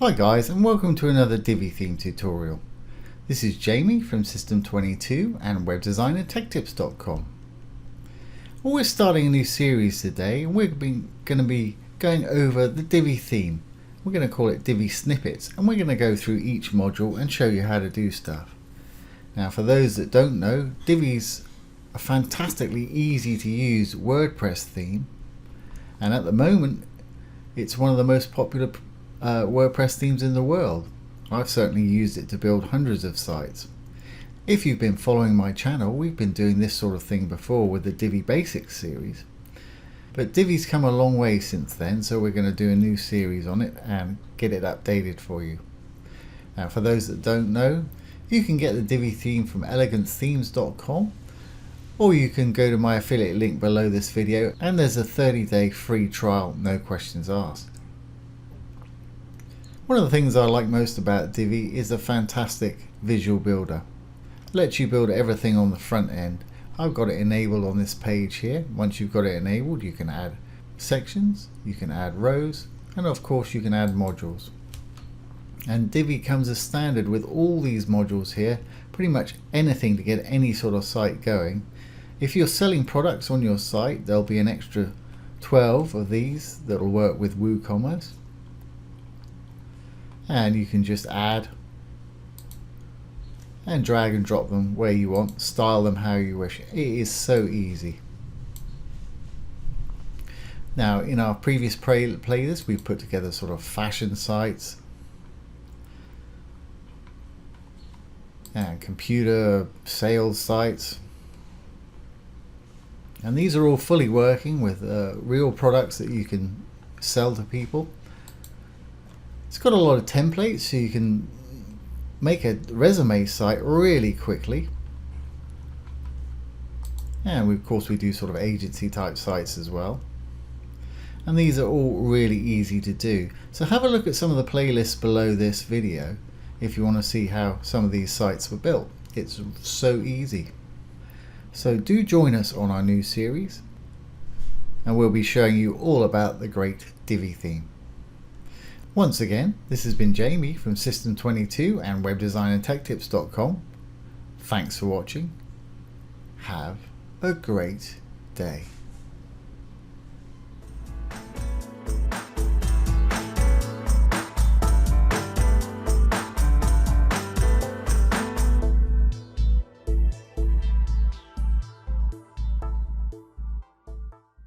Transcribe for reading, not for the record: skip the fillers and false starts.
Hi guys, and welcome to another Divi theme tutorial. This is Jamie from System22 and webdesignertechtips.com. Well, we're starting a new series today, and we're going to be going over the Divi theme. We're going to call it Divi Snippets, and we're going to go through each module and show you how to do stuff. Now, for those that don't know, Divi's a fantastically easy to use WordPress theme, and at the moment it's one of the most popular WordPress themes in the world. I've certainly used it to build hundreds of sites. If you've been following my channel, we've been doing this sort of thing before with the Divi Basics series. But Divi's come a long way since then, so we're going to do a new series on it and get it updated for you. Now, for those that don't know, you can get the Divi theme from elegancethemes.com, or you can go to my affiliate link below this video, and there's a 30-day free trial, no questions asked. One of the things I like most about Divi is the fantastic visual builder. It lets you build everything on the front end. I've got it enabled on this page here. Once you've got it enabled, you can add sections, you can add rows, and of course you can add modules. And Divi comes as standard with all these modules here, pretty much anything to get any sort of site going. If you're selling products on your site, there'll be an extra 12 of these that will work with WooCommerce. And you can just add and drag and drop them where you want, style them how you wish. It is so easy. Now, in our previous playlist, we put together sort of fashion sites and computer sales sites, and these are all fully working with real products that you can sell to people. It's got a lot of templates, so you can make a resume site really quickly. And of course we do sort of agency type sites as well. And these are all really easy to do. So have a look at some of the playlists below this video if you want to see how some of these sites were built. It's so easy. So do join us on our new series, and we'll be showing you all about the great Divi theme. Once again, this has been Jamie from System22 and webdesignertechtips.com. Thanks for watching. Have a great day.